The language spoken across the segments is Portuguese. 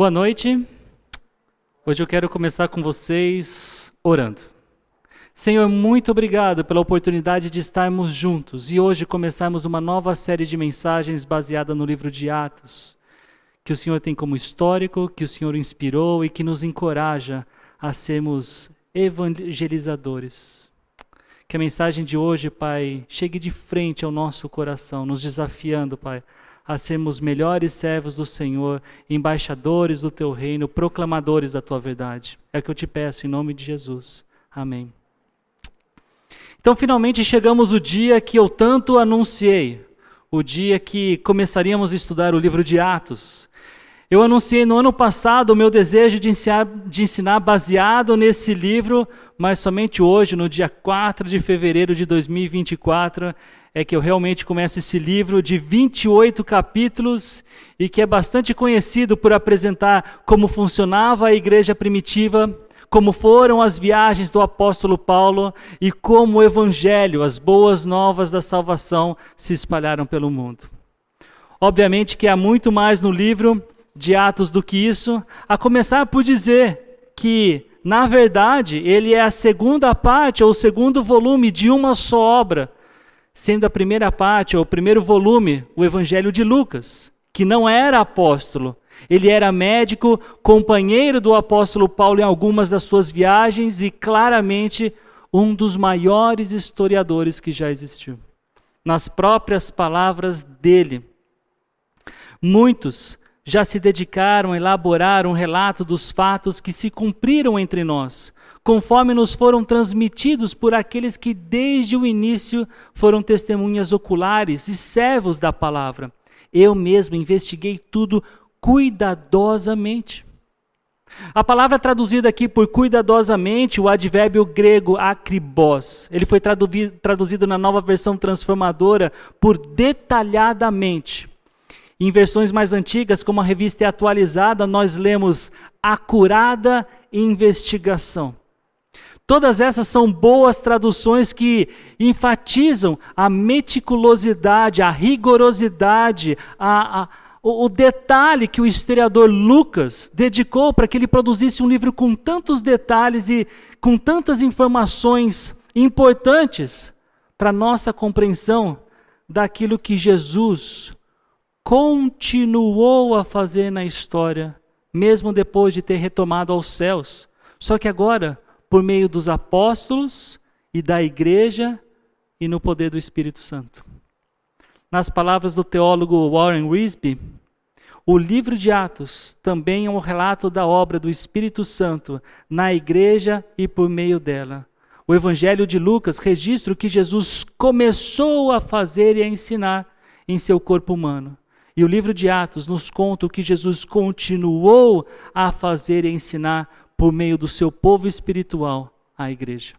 Boa noite. Hoje eu quero começar com vocês orando. Senhor, muito obrigado pela oportunidade de estarmos juntos e hoje começarmos uma nova série de mensagens baseada no livro de Atos, que o Senhor tem como histórico, que o Senhor inspirou e que nos encoraja a sermos evangelizadores. Que a mensagem de hoje, Pai, chegue de frente ao nosso coração, nos desafiando, Pai, a sermos melhores servos do Senhor, embaixadores do Teu reino, proclamadores da Tua verdade. É o que eu te peço em nome de Jesus. Amém. Então, finalmente chegamos o dia que eu tanto anunciei, o dia que começaríamos a estudar o livro de Atos. Eu anunciei no ano passado o meu desejo de ensinar baseado nesse livro, mas somente hoje, no dia 4 de fevereiro de 2024, é que eu realmente começo esse livro de 28 capítulos e que é bastante conhecido por apresentar como funcionava a igreja primitiva, como foram as viagens do apóstolo Paulo e como o evangelho, as boas novas da salvação se espalharam pelo mundo. Obviamente que há muito mais no livro de Atos do que isso, a começar por dizer que, na verdade, ele é a segunda parte ou o segundo volume de uma só obra, sendo a primeira parte, ou o primeiro volume, o Evangelho de Lucas, que não era apóstolo. Ele era médico, companheiro do apóstolo Paulo em algumas das suas viagens e claramente um dos maiores historiadores que já existiu. Nas próprias palavras dele, muitos já se dedicaram a elaborar um relato dos fatos que se cumpriram entre nós, conforme nos foram transmitidos por aqueles que desde o início foram testemunhas oculares e servos da palavra. Eu mesmo investiguei tudo cuidadosamente. A palavra traduzida aqui por cuidadosamente, o advérbio grego akribos, ele foi traduzido na Nova Versão Transformadora por detalhadamente. Em versões mais antigas, como a revista é atualizada, nós lemos acurada investigação. Todas essas são boas traduções que enfatizam a meticulosidade, a rigorosidade, o detalhe que o historiador Lucas dedicou para que ele produzisse um livro com tantos detalhes e com tantas informações importantes para a nossa compreensão daquilo que Jesus continuou a fazer na história, mesmo depois de ter retomado aos céus. Só que agora, por meio dos apóstolos e da igreja e no poder do Espírito Santo. Nas palavras do teólogo Warren Wiersbe, o livro de Atos também é um relato da obra do Espírito Santo na igreja e por meio dela. O Evangelho de Lucas registra o que Jesus começou a fazer e a ensinar em seu corpo humano. E o livro de Atos nos conta o que Jesus continuou a fazer e a ensinar por meio do seu povo espiritual, a igreja.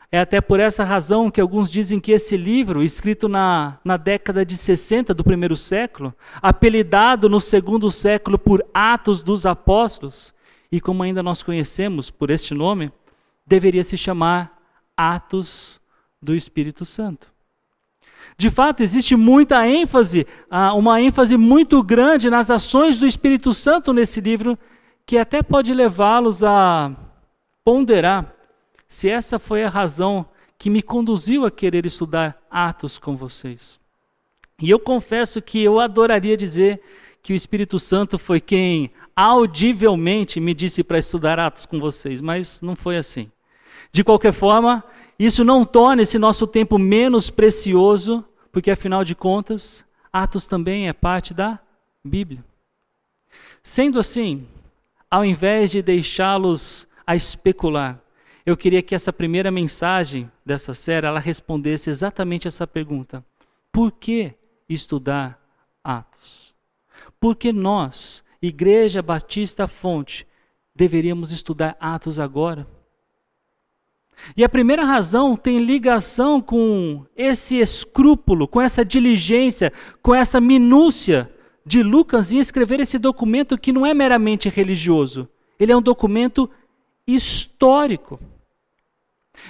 É até por essa razão que alguns dizem que esse livro, escrito na década de 60 do primeiro século, apelidado no segundo século por Atos dos Apóstolos, e como ainda nós conhecemos por este nome, deveria se chamar Atos do Espírito Santo. De fato, existe muita ênfase, uma ênfase muito grande nas ações do Espírito Santo nesse livro, que até pode levá-los a ponderar se essa foi a razão que me conduziu a querer estudar Atos com vocês. E eu confesso que eu adoraria dizer que o Espírito Santo foi quem audivelmente me disse para estudar Atos com vocês, mas não foi assim. De qualquer forma, isso não torna esse nosso tempo menos precioso, porque afinal de contas, Atos também é parte da Bíblia. Sendo assim, ao invés de deixá-los a especular, eu queria que essa primeira mensagem dessa série, ela respondesse exatamente essa pergunta. Por que estudar Atos? Por que nós, Igreja Batista Fonte, deveríamos estudar Atos agora? E a primeira razão tem ligação com esse escrúpulo, com essa diligência, com essa minúcia de Lucas em escrever esse documento que não é meramente religioso. Ele é um documento histórico.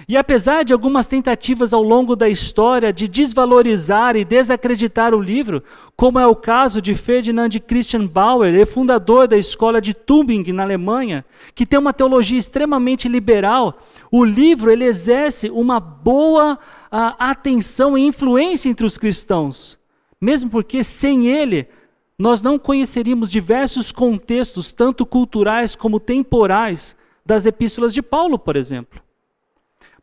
E apesar de algumas tentativas ao longo da história de desvalorizar e desacreditar o livro, como é o caso de Ferdinand Christian Bauer, fundador da escola de Tübingen, na Alemanha, que tem uma teologia extremamente liberal, o livro ele exerce uma boa atenção e influência entre os cristãos, mesmo porque sem ele nós não conheceríamos diversos contextos, tanto culturais como temporais, das epístolas de Paulo, por exemplo.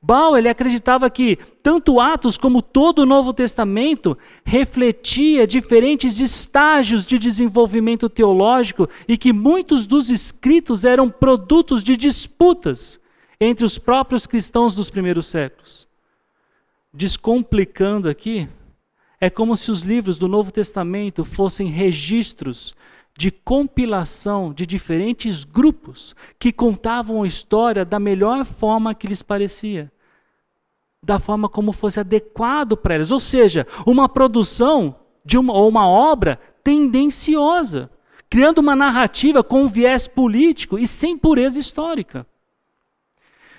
Bauer ele acreditava que tanto Atos como todo o Novo Testamento refletia diferentes estágios de desenvolvimento teológico e que muitos dos escritos eram produtos de disputas entre os próprios cristãos dos primeiros séculos. Descomplicando aqui, é como se os livros do Novo Testamento fossem registros de compilação de diferentes grupos que contavam a história da melhor forma que lhes parecia, da forma como fosse adequado para eles, ou seja, uma produção ou uma obra tendenciosa, criando uma narrativa com um viés político e sem pureza histórica.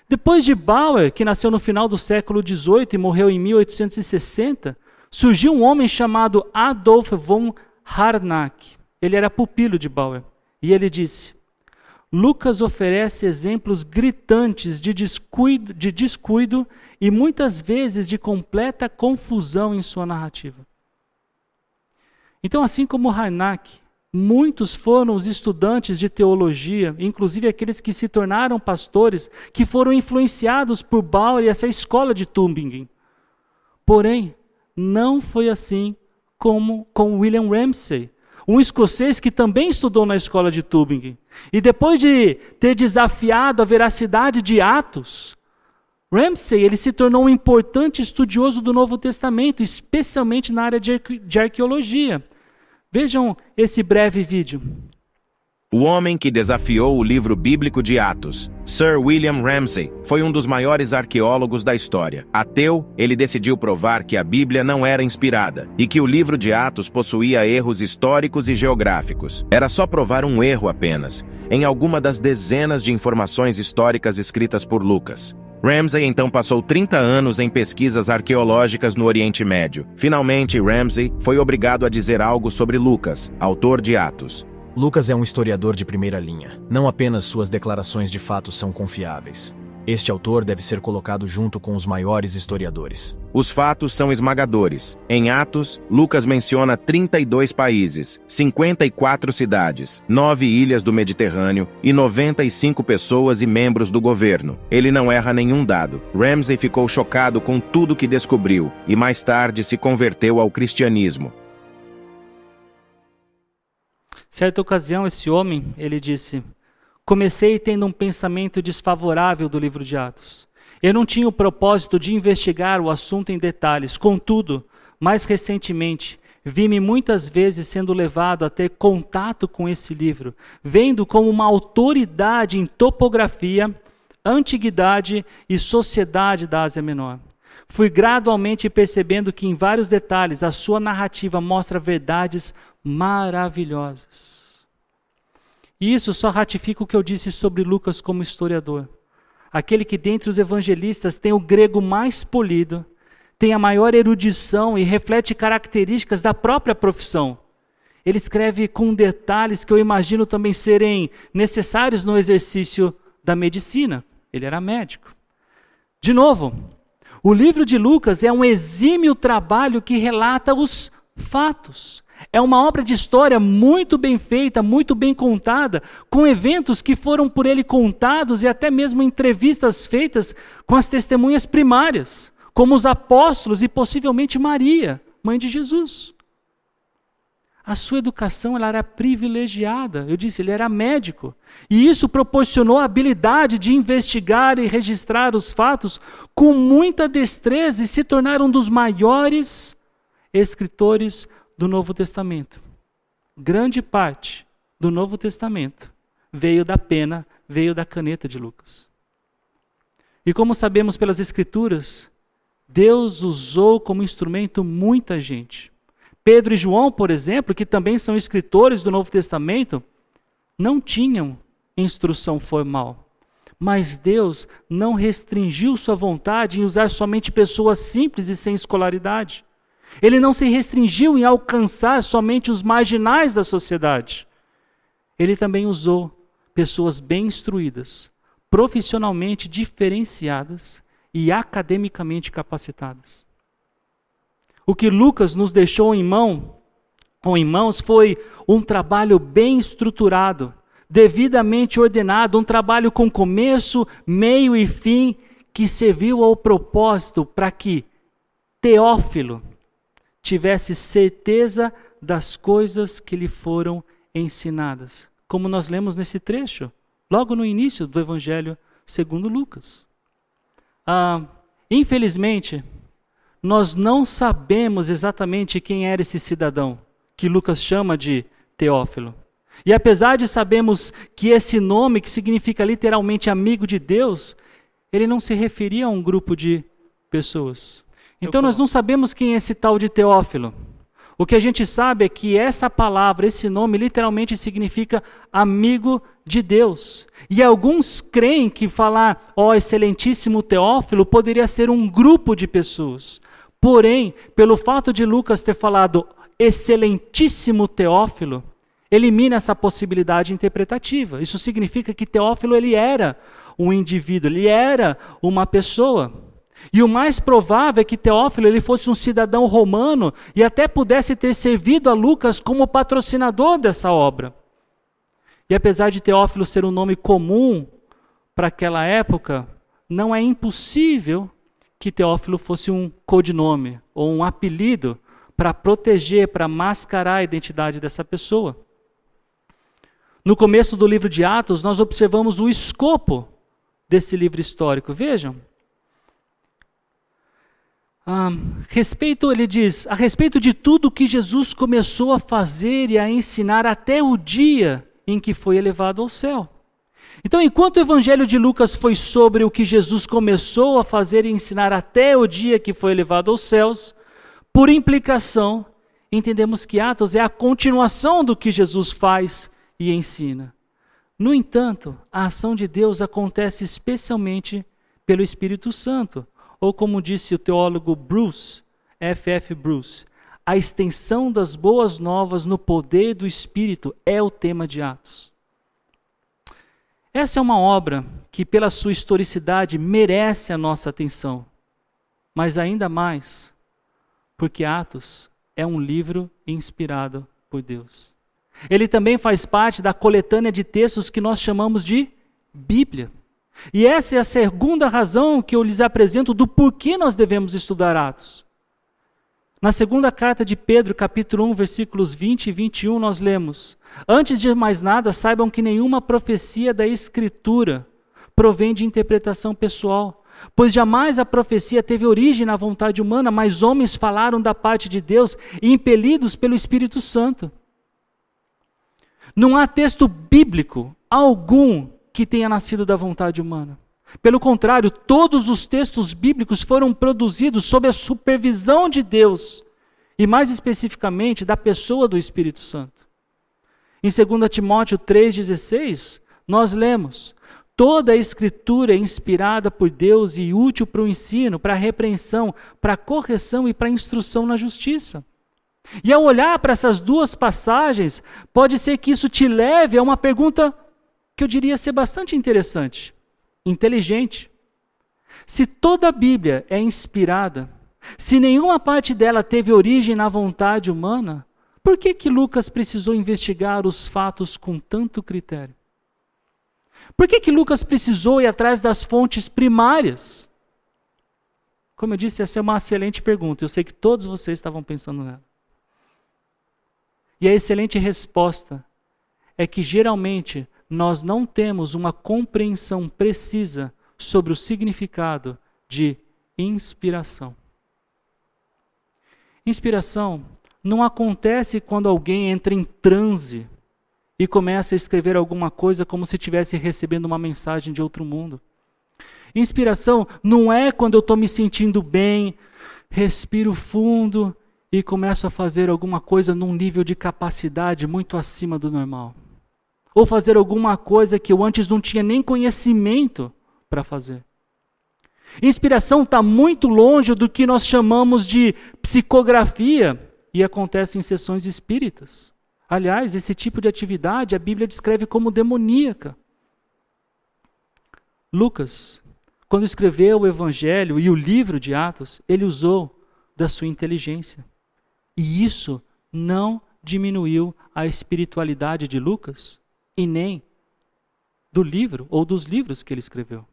Depois de Bauer, que nasceu no final do século XVIII e morreu em 1860, surgiu um homem chamado Adolf von Harnack. Ele era pupilo de Bauer. E ele disse: Lucas oferece exemplos gritantes de descuido e muitas vezes de completa confusão em sua narrativa. Então, assim como Harnack, muitos foram os estudantes de teologia, inclusive aqueles que se tornaram pastores, que foram influenciados por Bauer e essa escola de Tübingen. Porém, não foi assim como com William Ramsay, um escocês que também estudou na escola de Tübingen. E depois de ter desafiado a veracidade de Atos, Ramsay ele se tornou um importante estudioso do Novo Testamento, especialmente na área de arqueologia. Vejam esse breve vídeo. O homem que desafiou o livro bíblico de Atos, Sir William Ramsay, foi um dos maiores arqueólogos da história. Ateu, ele decidiu provar que a Bíblia não era inspirada e que o livro de Atos possuía erros históricos e geográficos. Era só provar um erro apenas, em alguma das dezenas de informações históricas escritas por Lucas. Ramsay então passou 30 anos em pesquisas arqueológicas no Oriente Médio. Finalmente, Ramsay foi obrigado a dizer algo sobre Lucas, autor de Atos. Lucas é um historiador de primeira linha. Não apenas suas declarações de fato são confiáveis. Este autor deve ser colocado junto com os maiores historiadores. Os fatos são esmagadores. Em Atos, Lucas menciona 32 países, 54 cidades, 9 ilhas do Mediterrâneo e 95 pessoas e membros do governo. Ele não erra nenhum dado. Ramsay ficou chocado com tudo que descobriu e mais tarde se converteu ao cristianismo. Certa ocasião, esse homem, ele disse: comecei tendo um pensamento desfavorável do livro de Atos. Eu não tinha o propósito de investigar o assunto em detalhes. Contudo, mais recentemente, vi-me muitas vezes sendo levado a ter contato com esse livro, vendo como uma autoridade em topografia, antiguidade e sociedade da Ásia Menor. Fui gradualmente percebendo que em vários detalhes a sua narrativa mostra verdades maravilhosas. E isso só ratifica o que eu disse sobre Lucas como historiador. Aquele que dentre os evangelistas tem o grego mais polido, tem a maior erudição e reflete características da própria profissão. Ele escreve com detalhes que eu imagino também serem necessários no exercício da medicina. Ele era médico. De novo, o livro de Lucas é um exímio trabalho que relata os fatos. É uma obra de história muito bem feita, muito bem contada, com eventos que foram por ele contados e até mesmo entrevistas feitas com as testemunhas primárias, como os apóstolos e possivelmente Maria, mãe de Jesus. A sua educação ela era privilegiada, eu disse, ele era médico. E isso proporcionou a habilidade de investigar e registrar os fatos com muita destreza e se tornar um dos maiores escritores do Novo Testamento. Grande parte do Novo Testamento veio da pena, veio da caneta de Lucas. E como sabemos pelas Escrituras, Deus usou como instrumento muita gente. Pedro e João, por exemplo, que também são escritores do Novo Testamento, não tinham instrução formal. Mas Deus não restringiu sua vontade em usar somente pessoas simples e sem escolaridade. Ele não se restringiu em alcançar somente os marginais da sociedade. Ele também usou pessoas bem instruídas, profissionalmente diferenciadas e academicamente capacitadas. O que Lucas nos deixou em mãos foi um trabalho bem estruturado, devidamente ordenado, um trabalho com começo, meio e fim, que serviu ao propósito para que Teófilo tivesse certeza das coisas que lhe foram ensinadas. Como nós lemos nesse trecho, logo no início do Evangelho segundo Lucas. Infelizmente, nós não sabemos exatamente quem era esse cidadão, que Lucas chama de Teófilo. E apesar de sabermos que esse nome, que significa literalmente amigo de Deus, ele não se referia a um grupo de pessoas. Então nós não sabemos quem é esse tal de Teófilo. O que a gente sabe é que essa palavra, esse nome, literalmente significa amigo de Deus. E alguns creem que falar, excelentíssimo Teófilo, poderia ser um grupo de pessoas. Porém, pelo fato de Lucas ter falado excelentíssimo Teófilo, elimina essa possibilidade interpretativa. Isso significa que Teófilo ele era um indivíduo, ele era uma pessoa. E o mais provável é que Teófilo ele fosse um cidadão romano e até pudesse ter servido a Lucas como patrocinador dessa obra. E apesar de Teófilo ser um nome comum para aquela época, não é impossível que Teófilo fosse um codinome ou um apelido para proteger, para mascarar a identidade dessa pessoa. No começo do livro de Atos, nós observamos o escopo desse livro histórico. Vejam. Ele diz, a respeito de tudo que Jesus começou a fazer e a ensinar até o dia em que foi elevado ao céu. Então, enquanto o Evangelho de Lucas foi sobre o que Jesus começou a fazer e ensinar até o dia que foi elevado aos céus, por implicação, entendemos que Atos é a continuação do que Jesus faz e ensina. No entanto, a ação de Deus acontece especialmente pelo Espírito Santo, ou como disse o teólogo Bruce, F.F. Bruce, a extensão das boas novas no poder do Espírito é o tema de Atos. Essa é uma obra que, pela sua historicidade, merece a nossa atenção, mas ainda mais, porque Atos é um livro inspirado por Deus. Ele também faz parte da coletânea de textos que nós chamamos de Bíblia. E essa é a segunda razão que eu lhes apresento do porquê nós devemos estudar Atos. Na segunda carta de Pedro, capítulo 1, versículos 20 e 21, nós lemos: antes de mais nada, saibam que nenhuma profecia da Escritura provém de interpretação pessoal, pois jamais a profecia teve origem na vontade humana, mas homens falaram da parte de Deus, impelidos pelo Espírito Santo. Não há texto bíblico algum que tenha nascido da vontade humana. Pelo contrário, todos os textos bíblicos foram produzidos sob a supervisão de Deus, e mais especificamente da pessoa do Espírito Santo. Em 2 Timóteo 3,16, nós lemos: toda a Escritura é inspirada por Deus e útil para o ensino, para a repreensão, para a correção e para a instrução na justiça. E ao olhar para essas duas passagens, pode ser que isso te leve a uma pergunta que eu diria ser bastante interessante, inteligente. Se toda a Bíblia é inspirada, se nenhuma parte dela teve origem na vontade humana, por que Lucas precisou investigar os fatos com tanto critério? Por que Lucas precisou ir atrás das fontes primárias? Como eu disse, essa é uma excelente pergunta. Eu sei que todos vocês estavam pensando nela. E a excelente resposta é que geralmente nós não temos uma compreensão precisa sobre o significado de inspiração. Inspiração não acontece quando alguém entra em transe e começa a escrever alguma coisa como se estivesse recebendo uma mensagem de outro mundo. Inspiração não é quando eu estou me sentindo bem, respiro fundo e começo a fazer alguma coisa num nível de capacidade muito acima do normal. ou fazer alguma coisa que eu antes não tinha nem conhecimento para fazer. Inspiração está muito longe do que nós chamamos de psicografia e acontece em sessões espíritas. Aliás, esse tipo de atividade a Bíblia descreve como demoníaca. Lucas, quando escreveu o Evangelho e o livro de Atos, ele usou da sua inteligência. E isso não diminuiu a espiritualidade de Lucas e nem do livro ou dos livros que ele escreveu.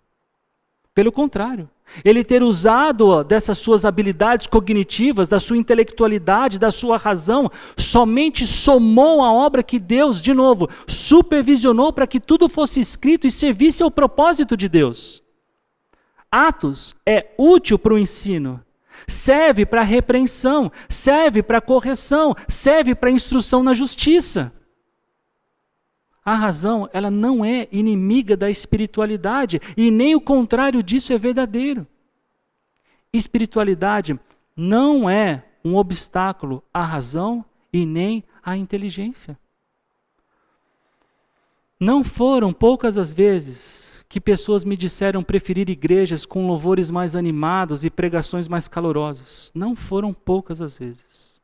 Pelo contrário, ele ter usado dessas suas habilidades cognitivas, da sua intelectualidade, da sua razão, somente somou a obra que Deus, de novo, supervisionou para que tudo fosse escrito e servisse ao propósito de Deus. Atos é útil para o ensino, serve para a repreensão, serve para a correção, serve para a instrução na justiça. A razão, ela não é inimiga da espiritualidade e nem o contrário disso é verdadeiro. Espiritualidade não é um obstáculo à razão e nem à inteligência. Não foram poucas as vezes que pessoas me disseram preferir igrejas com louvores mais animados e pregações mais calorosas. Não foram poucas as vezes.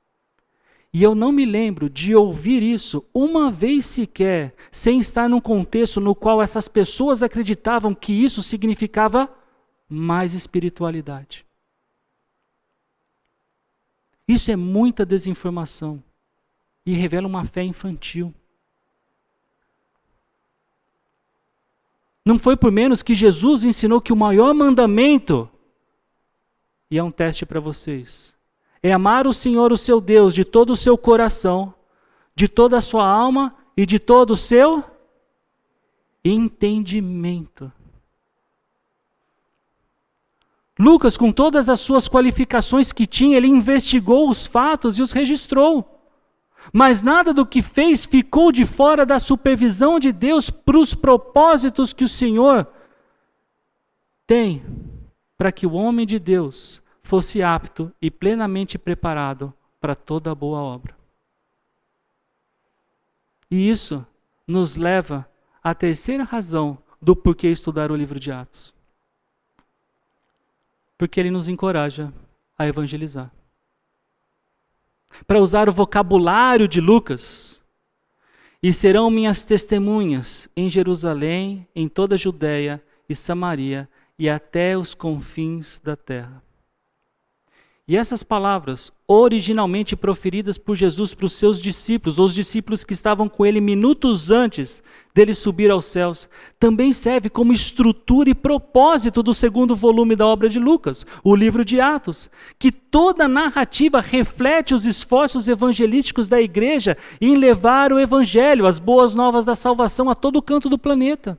E eu não me lembro de ouvir isso uma vez sequer, sem estar num contexto no qual essas pessoas acreditavam que isso significava mais espiritualidade. Isso é muita desinformação e revela uma fé infantil. Não foi por menos que Jesus ensinou que o maior mandamento, e é um teste para vocês, é amar o Senhor, o seu Deus, de todo o seu coração, de toda a sua alma e de todo o seu entendimento. Lucas, com todas as suas qualificações que tinha, ele investigou os fatos e os registrou. Mas nada do que fez ficou de fora da supervisão de Deus para os propósitos que o Senhor tem para que o homem de Deus fosse apto e plenamente preparado para toda boa obra. E isso nos leva à terceira razão do porquê estudar o livro de Atos. Porque ele nos encoraja a evangelizar. Para usar o vocabulário de Lucas, e serão minhas testemunhas em Jerusalém, em toda a Judéia e Samaria e até os confins da terra. E essas palavras, originalmente proferidas por Jesus para os seus discípulos, ou os discípulos que estavam com ele minutos antes dele subir aos céus, também serve como estrutura e propósito do segundo volume da obra de Lucas, o livro de Atos, que toda a narrativa reflete os esforços evangelísticos da igreja em levar o evangelho, as boas novas da salvação a todo canto do planeta.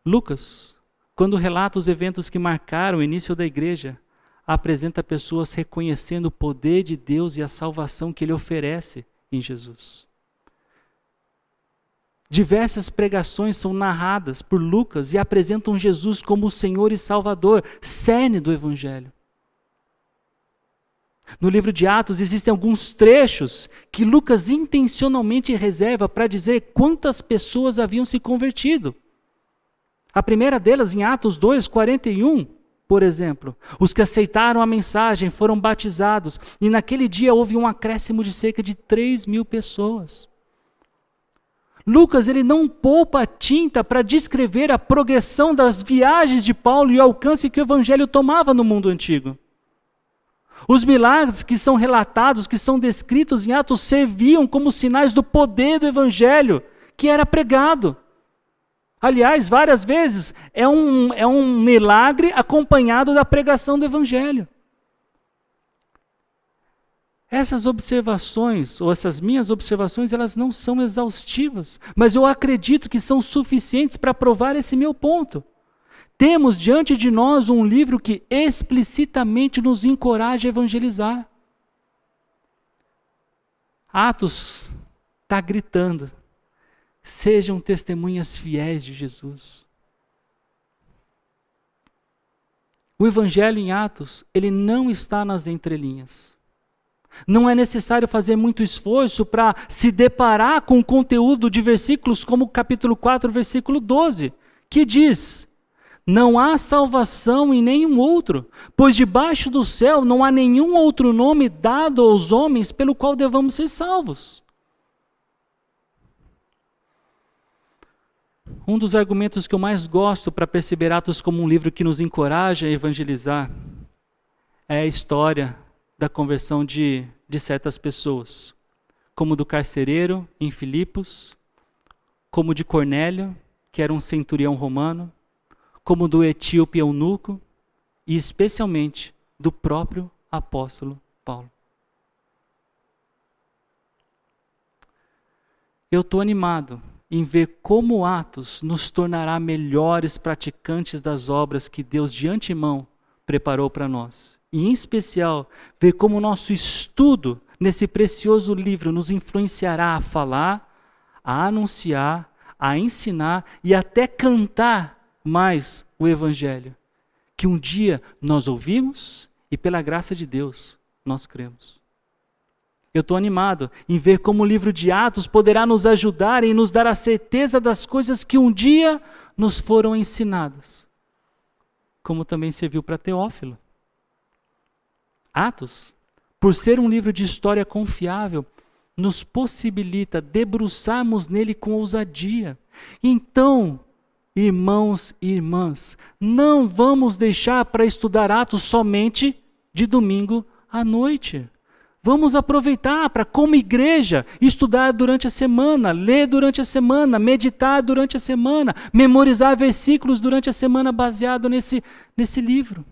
Lucas, quando relata os eventos que marcaram o início da igreja, apresenta pessoas reconhecendo o poder de Deus e a salvação que ele oferece em Jesus. Diversas pregações são narradas por Lucas e apresentam Jesus como o Senhor e Salvador, cerne do Evangelho. No livro de Atos existem alguns trechos que Lucas intencionalmente reserva para dizer quantas pessoas haviam se convertido. A primeira delas, em Atos 2:41, por exemplo, os que aceitaram a mensagem foram batizados, e naquele dia houve um acréscimo de cerca de 3.000 pessoas. Lucas, ele não poupa tinta para descrever a progressão das viagens de Paulo e o alcance que o evangelho tomava no mundo antigo. Os milagres que são relatados, que são descritos em Atos, serviam como sinais do poder do evangelho que era pregado. Aliás, várias vezes é um milagre acompanhado da pregação do evangelho. Essas observações, ou essas minhas observações, elas não são exaustivas, mas eu acredito que são suficientes para provar esse meu ponto. Temos diante de nós um livro que explicitamente nos encoraja a evangelizar. Atos está gritando: sejam testemunhas fiéis de Jesus. O evangelho em Atos, ele não está nas entrelinhas. Não é necessário fazer muito esforço para se deparar com o conteúdo de versículos como o capítulo 4, versículo 12, que diz: não há salvação em nenhum outro, pois debaixo do céu não há nenhum outro nome dado aos homens pelo qual devamos ser salvos. Um dos argumentos que eu mais gosto para perceber Atos como um livro que nos encoraja a evangelizar é a história da conversão de certas pessoas, como do carcereiro em Filipos, como de Cornélio, que era um centurião romano, como do etíope eunuco e especialmente do próprio apóstolo Paulo. Eu estou animado em ver como Atos nos tornará melhores praticantes das obras que Deus de antemão preparou para nós. E em especial, ver como o nosso estudo nesse precioso livro nos influenciará a falar, a anunciar, a ensinar e até cantar mais o Evangelho, que um dia nós ouvimos e pela graça de Deus nós cremos. Eu estou animado em ver como o livro de Atos poderá nos ajudar e nos dar a certeza das coisas que um dia nos foram ensinadas, como também serviu para Teófilo. Atos, por ser um livro de história confiável, nos possibilita debruçarmos nele com ousadia. Então, irmãos e irmãs, não vamos deixar para estudar Atos somente de domingo à noite. Vamos aproveitar para, como igreja, estudar durante a semana, ler durante a semana, meditar durante a semana, memorizar versículos durante a semana baseado nesse livro.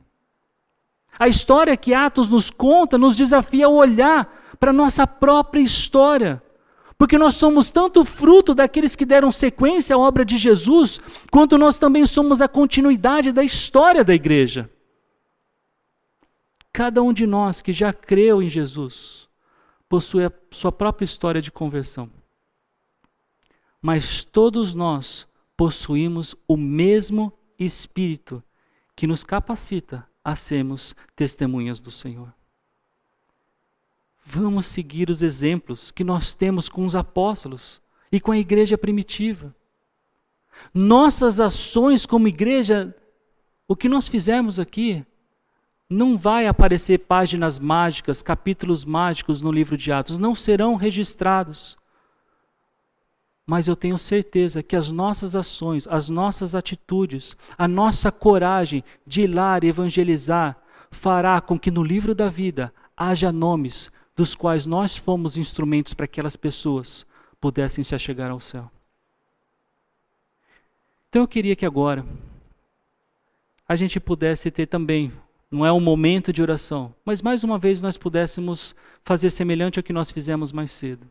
A história que Atos nos conta nos desafia a olhar para a nossa própria história. Porque nós somos tanto fruto daqueles que deram sequência à obra de Jesus, quanto nós também somos a continuidade da história da igreja. Cada um de nós que já creu em Jesus possui a sua própria história de conversão. Mas todos nós possuímos o mesmo Espírito que nos capacita a sermos testemunhas do Senhor. Vamos seguir os exemplos que nós temos com os apóstolos e com a igreja primitiva. Nossas ações como igreja, o que nós fizermos aqui, não vai aparecer páginas mágicas, capítulos mágicos no livro de Atos, não serão registrados. Mas eu tenho certeza que as nossas ações, as nossas atitudes, a nossa coragem de ir lá e evangelizar, fará com que no livro da vida haja nomes dos quais nós fomos instrumentos para que aquelas pessoas pudessem se achegar ao céu. Então eu queria que agora a gente pudesse ter também, não é um momento de oração, mas mais uma vez nós pudéssemos fazer semelhante ao que nós fizemos mais cedo.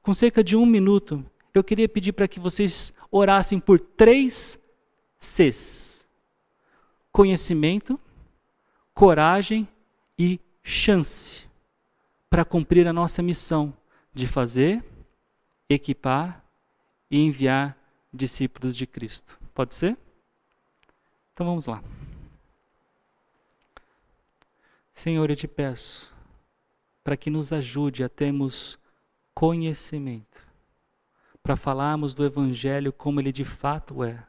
Com cerca de 1 minuto, eu queria pedir para que vocês orassem por 3 Cs: conhecimento, coragem e chance, para cumprir a nossa missão de fazer, equipar e enviar discípulos de Cristo. Pode ser? Então vamos lá. Senhor, eu te peço para que nos ajude a termos conhecimento, para falarmos do Evangelho como ele de fato é,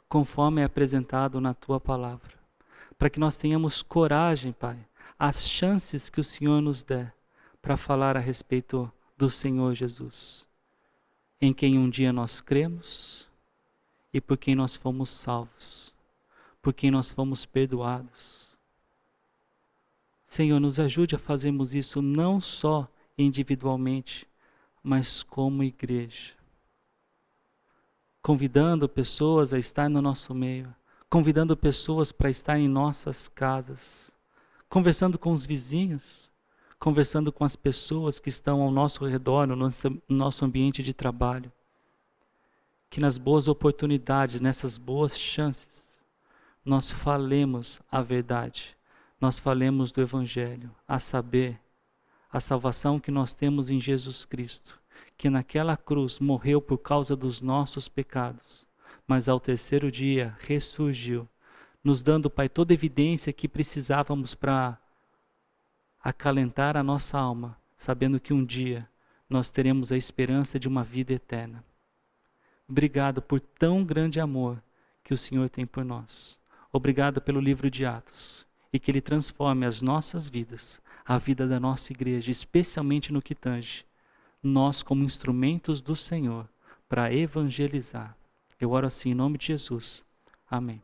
conforme é apresentado na Tua Palavra. Para que nós tenhamos coragem, Pai, as chances que o Senhor nos der para falar a respeito do Senhor Jesus, em quem um dia nós cremos e por quem nós fomos salvos, por quem nós fomos perdoados. Senhor, nos ajude a fazermos isso não só individualmente, mas como igreja. Convidando pessoas a estar no nosso meio, convidando pessoas para estar em nossas casas, conversando com os vizinhos, conversando com as pessoas que estão ao nosso redor, no nosso ambiente de trabalho. Que nas boas oportunidades, nessas boas chances, nós falemos a verdade, nós falemos do Evangelho, a saber, a salvação que nós temos em Jesus Cristo, que naquela cruz morreu por causa dos nossos pecados, mas ao terceiro dia ressurgiu, nos dando, Pai, toda a evidência que precisávamos para acalentar a nossa alma sabendo que um dia nós teremos a esperança de uma vida eterna. Obrigado por tão grande amor que o Senhor tem por nós. Obrigado pelo livro de Atos e que ele transforme as nossas vidas, a vida da nossa igreja, especialmente no que tange nós como instrumentos do Senhor para evangelizar. Eu oro assim em nome de Jesus. Amém.